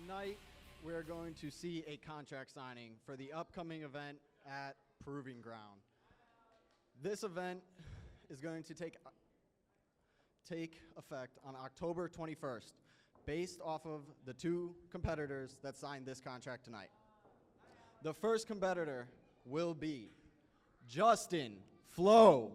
Tonight, we're going to see a contract signing for the upcoming event at Proving Ground. This event is going to take effect on October 21st, based off of the two competitors that signed this contract tonight. The first competitor will be Justin Fleaux.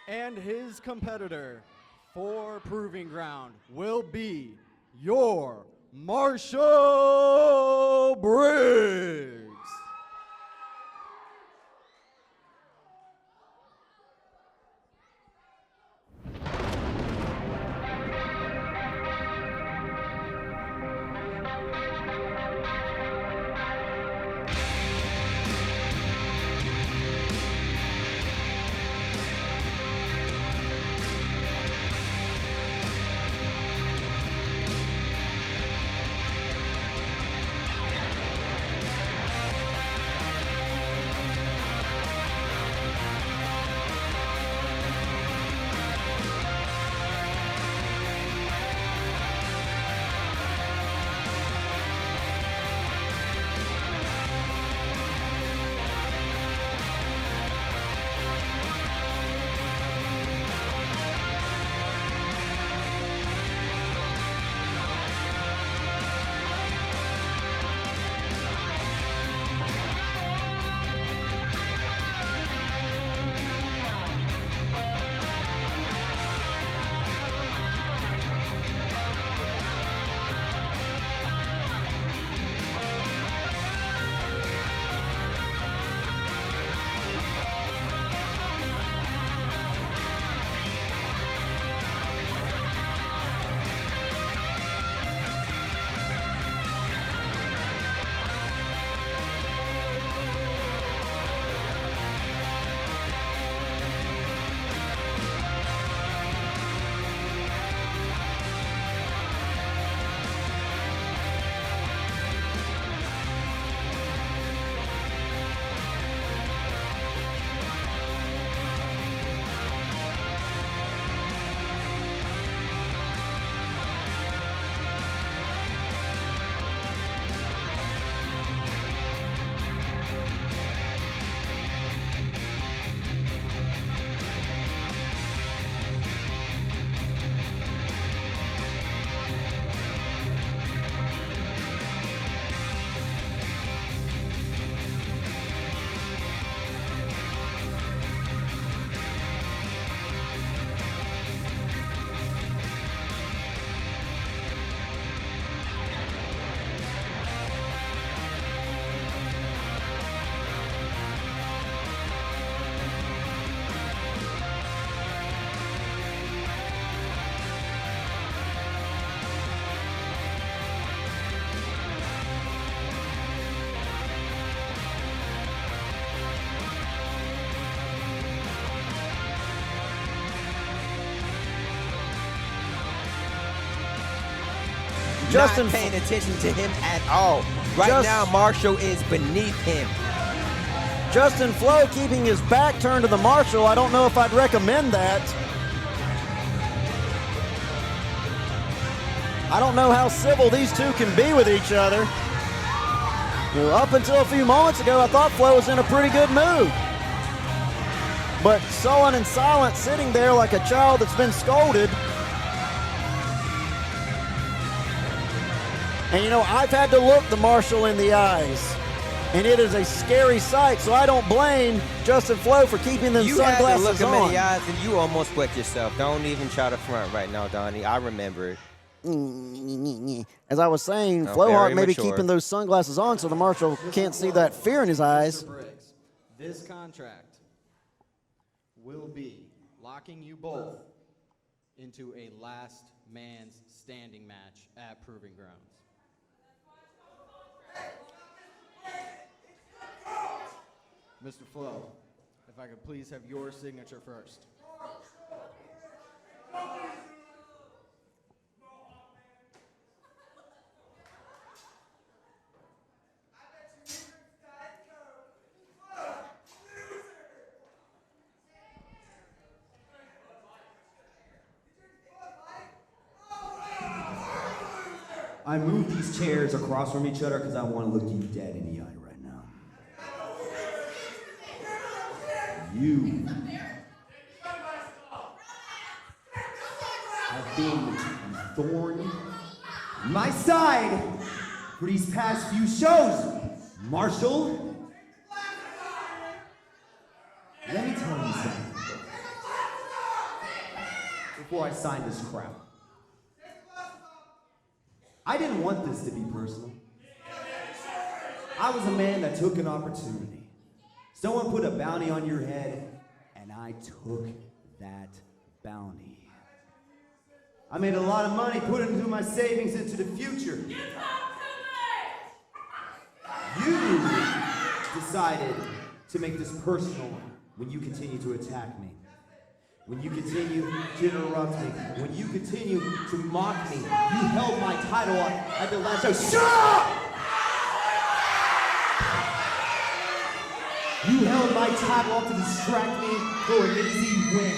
And his competitor for Proving Ground will be your Marshal Briggs. Justin not paying attention to him at all. Right now, Marshall is beneath him. Justin Fleaux keeping his back turned to the Marshal. I don't know if I'd recommend that. I don't know how civil these two can be with each other. You know, up until a few moments ago, I thought Fleaux was in a pretty good mood. But sullen and silent, sitting there like a child that's been scolded. And you know, I've had to look the Marshal in the eyes. And it is a scary sight, so I don't blame Justin Fleaux for keeping them sunglasses on. You had to look him in the eyes and you almost wet yourself. Don't even try to front right now, Donnie. I remember it. As I was saying, Flowhawk may be keeping those sunglasses on so the Marshal can't see that fear in his eyes. Mr. Briggs, this contract will be locking you both into a last man's standing match at Proving Grounds. Mr. Fleaux, if I could please have your signature first. I moved these chairs across from each other because I want to look you dead in the eye right now. You have been a thorn in my side for these past few shows, Marshal. Let me tell you something before I sign this crap. I didn't want this to be personal. I was a man that took an opportunity. Someone put a bounty on your head, and I took that bounty. I made a lot of money putting into my savings into the future. You decided to make this personal when you continue to attack me. When you continue to interrupt me, when you continue to mock me, you held my title at the last show. Shut up! You held my title up to distract me for an easy win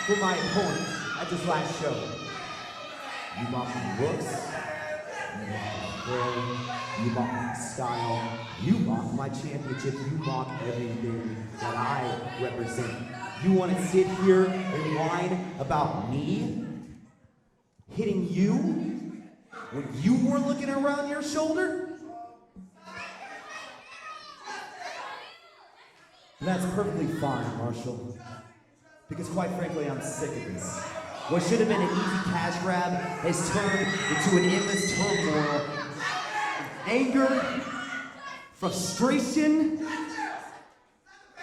for my opponent at this last show. You mocked my looks, you mocked my hair, you mocked my style, you mocked my championship, you mocked everything that I represent. You want to sit here and whine about me hitting you when you were looking around your shoulder? That's perfectly fine, Marshal. Because quite frankly, I'm sick of this. What should have been an easy cash grab has turned into an endless turmoil of anger, frustration,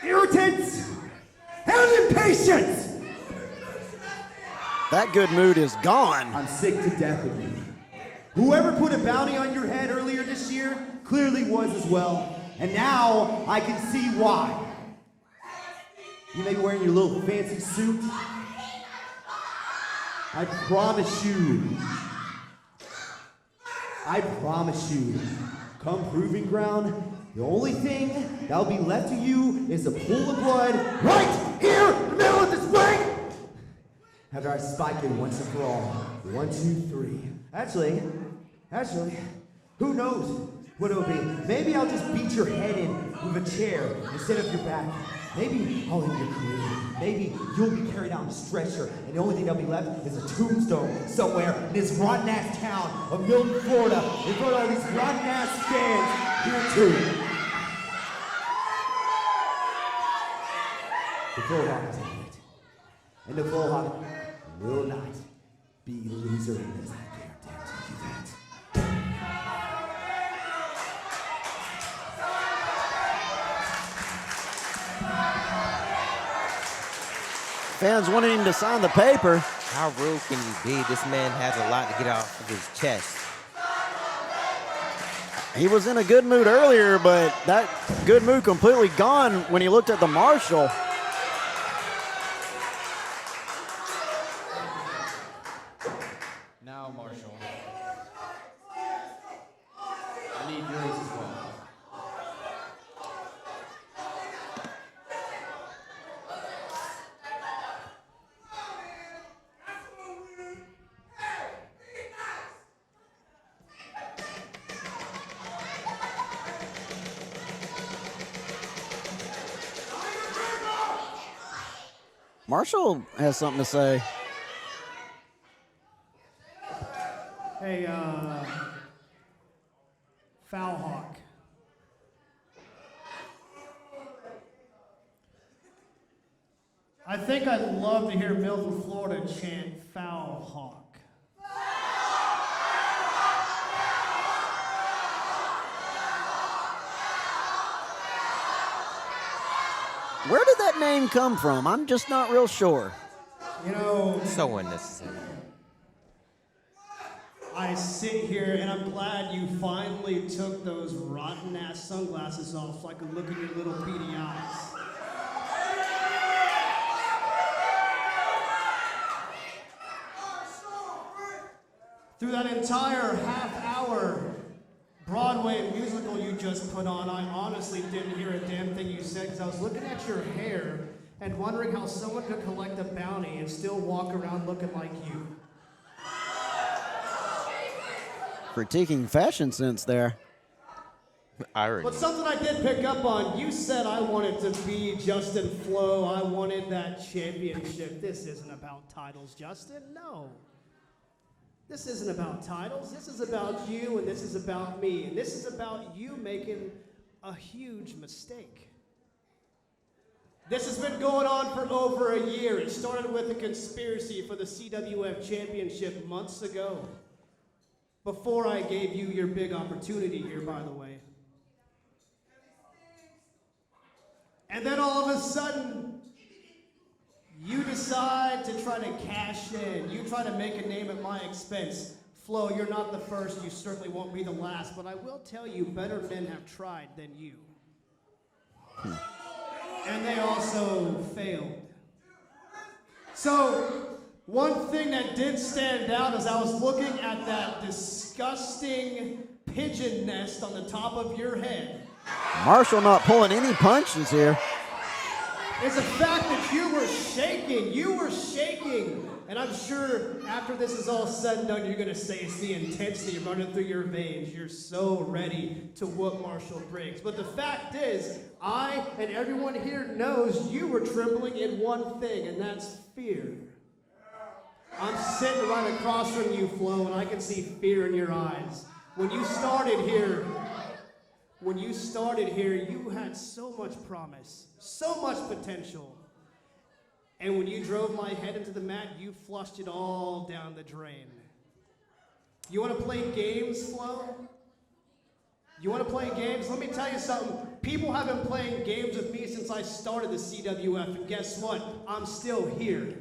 irritants, and impatience! That good mood is gone. I'm sick to death of you. Whoever put a bounty on your head earlier this year clearly was as well, and now I can see why. You may be wearing your little fancy suit. I promise you, come Proving Ground, the only thing that'll be left of you is a pool of blood right here in the middle of this ring! After I spike it once and for all. 1, 2, 3. Actually, who knows what it'll be? Maybe I'll just beat your head in with a chair instead of your back. Maybe I'll end your career. Maybe you'll be carried out on a stretcher, and the only thing that'll be left is a tombstone somewhere in this rotten-ass town of Milton, Florida, in front of all these rotten-ass fans here too. The Flowhawk is it. And the Flowhawk will not be a loser in this. I guarantee you that. Fans wanted him to sign the paper. How rude can you be? This man has a lot to get off of his chest. He was in a good mood earlier, but that good mood completely gone when he looked at the Marshal. Now, Marshal, Marshall has something to say. Hey, Foul Hawk. I think I'd love to hear Milton, Florida chant Foul Hawk. Where did that name come from? I'm just not real sure. You know, So unnecessary. I sit here and I'm glad you finally took those rotten ass sunglasses off so I could look at your little beady eyes. Through that entire half-hour Broadway musical you just put on, I honestly didn't hear a damn thing you said because I was looking at your hair and wondering how someone could collect a bounty and still walk around looking like you. Critiquing fashion sense there. Irony. But something I did pick up on, you said I wanted to be Justin Fleaux, I wanted that championship. This isn't about titles, Justin, no. This isn't about titles, this is about you and this is about me. And this is about you making a huge mistake. This has been going on for over a year. It started with a conspiracy for the CWF championship months ago. Before I gave you your big opportunity here, by the way. And then all of a sudden, you decide to try to cash in. You try to make a name at my expense. Flo, you're not the first. You certainly won't be the last. But I will tell you, better men have tried than you. And they also failed. So, one thing that did stand out is I was looking at that disgusting pigeon nest on the top of your head. Marshall not pulling any punches here. It's the fact that you were shaking. You were shaking. And I'm sure after this is all said and done, you're going to say it's the intensity running through your veins. You're so ready to whoop Marshal Briggs. But the fact is, I and everyone here knows you were trembling in one thing, and that's fear. I'm sitting right across from you, Flo, and I can see fear in your eyes. When you started here, you had so much promise, so much potential. And when you drove my head into the mat, you flushed it all down the drain. You want to play games, Flo? You want to play games? Let me tell you something. People have been playing games with me since I started the CWF, and guess what? I'm still here.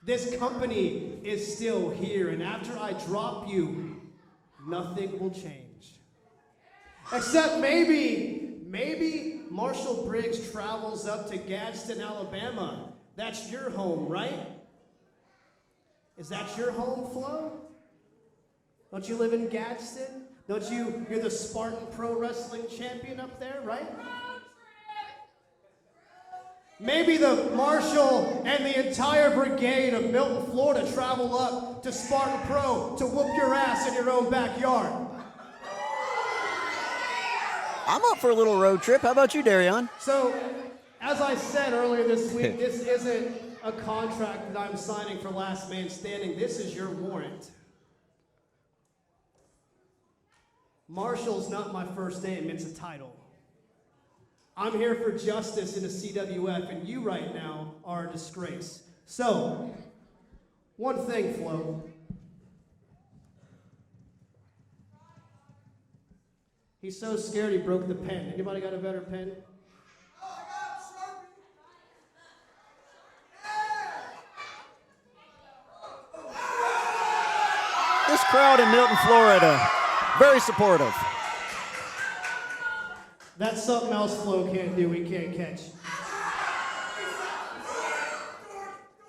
This company is still here, and after I drop you, nothing will change. Except maybe Marshal Briggs travels up to Gadsden, Alabama. That's your home, right? Is that your home, Flo? Don't you live in Gadsden? You're the Spartan Pro Wrestling champion up there, right? Maybe the Marshal and the entire brigade of Milton, Florida travel up to Spartan Pro to whoop your ass in your own backyard. I'm up for a little road trip. How about you, Darion? So, as I said earlier this week, this isn't a contract that I'm signing for last man standing. This is your warrant. Marshall's not my first name, it's a title. I'm here for justice in the CWF, and you right now are a disgrace. So, one thing, Flo. He's so scared he broke the pen. Anybody got a better pen? This crowd in Milton, Florida, very supportive. That's something else Flo can't do, he can't catch.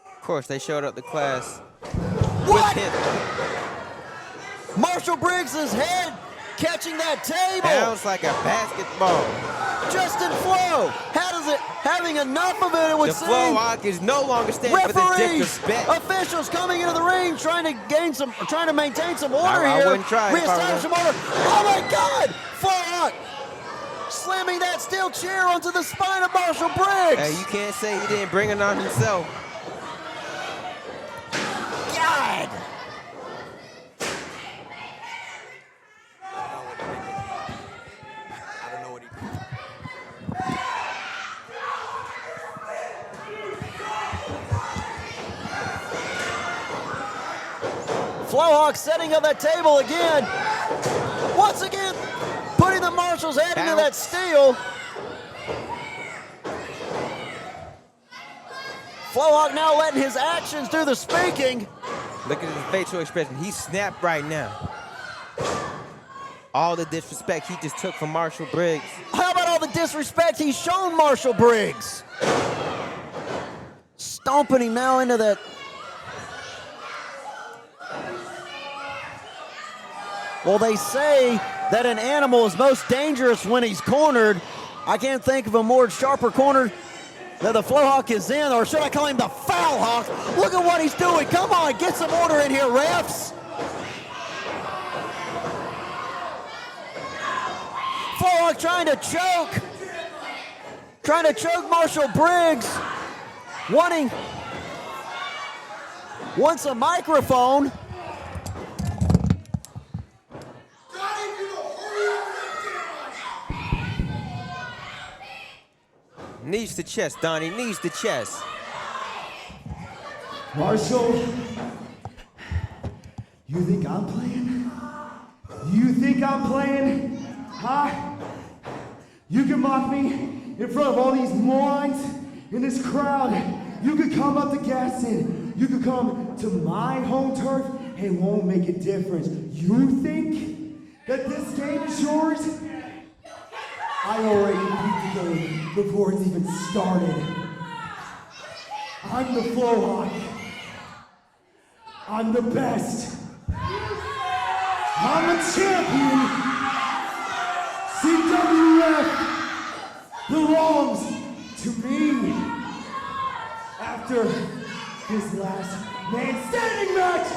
Of course, they showed up to class What? with him. Marshal Briggs' head catching that table. Bounce like a basketball. Justin Fleaux having enough of it would The seem. Fleaux Hawk is no longer standing for this Referees, disrespect. officials coming into the ring, trying to maintain some order I here. wouldn't try if I Reestablish were- some order. Oh my God! Fleaux Hawk slamming that steel chair onto the spine of Marshal Briggs. Hey, you can't say he didn't bring it on himself. God. Flowhawk setting up that table again. Once again, putting the Marshal's head into that steel. Flowhawk now letting his actions do the speaking. Look at his facial expression. He snapped right now. All the disrespect he just took from Marshal Briggs. How about all the disrespect he's shown Marshal Briggs? Stomping him now into that. Well, they say that an animal is most dangerous when he's cornered. I can't think of a more sharper corner that the Flowhawk is in, or should I call him the Foul Hawk? Look at what he's doing. Come on, get some order in here, refs. Flowhawk trying to choke Marshal Briggs, wants a microphone. Knees to chest, Donnie, knees to chest. Marshal, you think I'm playing? You think I'm playing? Huh? You can mock me in front of all these morons in this crowd. You could come up to Gaston. You could come to my home turf and it won't make a difference. You think that this game is yours? I already beat the game before it's even started. I'm the Flowhawk. I'm the best. I'm a champion. CWF belongs to me. After this last man standing match,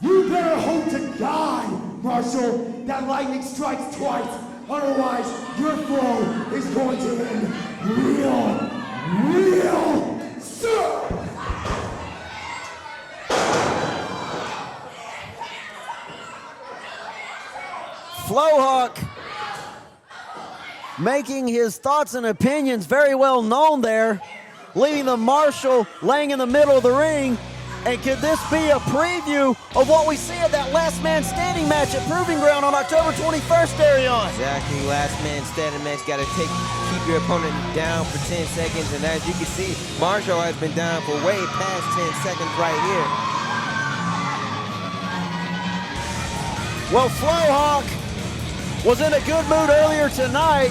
you better hope to God, Marshal, that lightning strikes twice. Otherwise, your flow is going to end real soon. Flowhawk making his thoughts and opinions very well known there, leaving the Marshal laying in the middle of the ring. And could this be a preview of what we see at that last man standing match at Proving Ground on October 21st, Darion? Exactly, last man standing match. Got to keep your opponent down for 10 seconds. And as you can see, Marshal has been down for way past 10 seconds right here. Well, Flowhawk was in a good mood earlier tonight.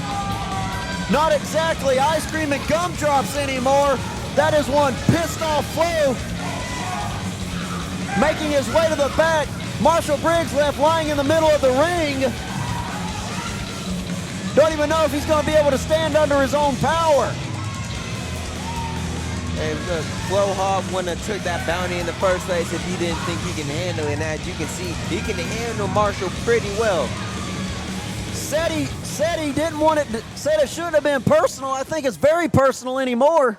Not exactly ice cream and gumdrops anymore. That is one pissed off Fleaux. Making his way to the back. Marshal Briggs left lying in the middle of the ring. Don't even know if he's going to be able to stand under his own power. And look, Flowhawk wouldn't have took that bounty in the first place if he didn't think he can handle it. And as you can see, he can handle Marshal pretty well. Said he didn't want it, said it shouldn't have been personal. I think it's very personal anymore.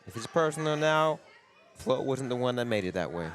If it's personal now, Fleaux wasn't the one that made it that way.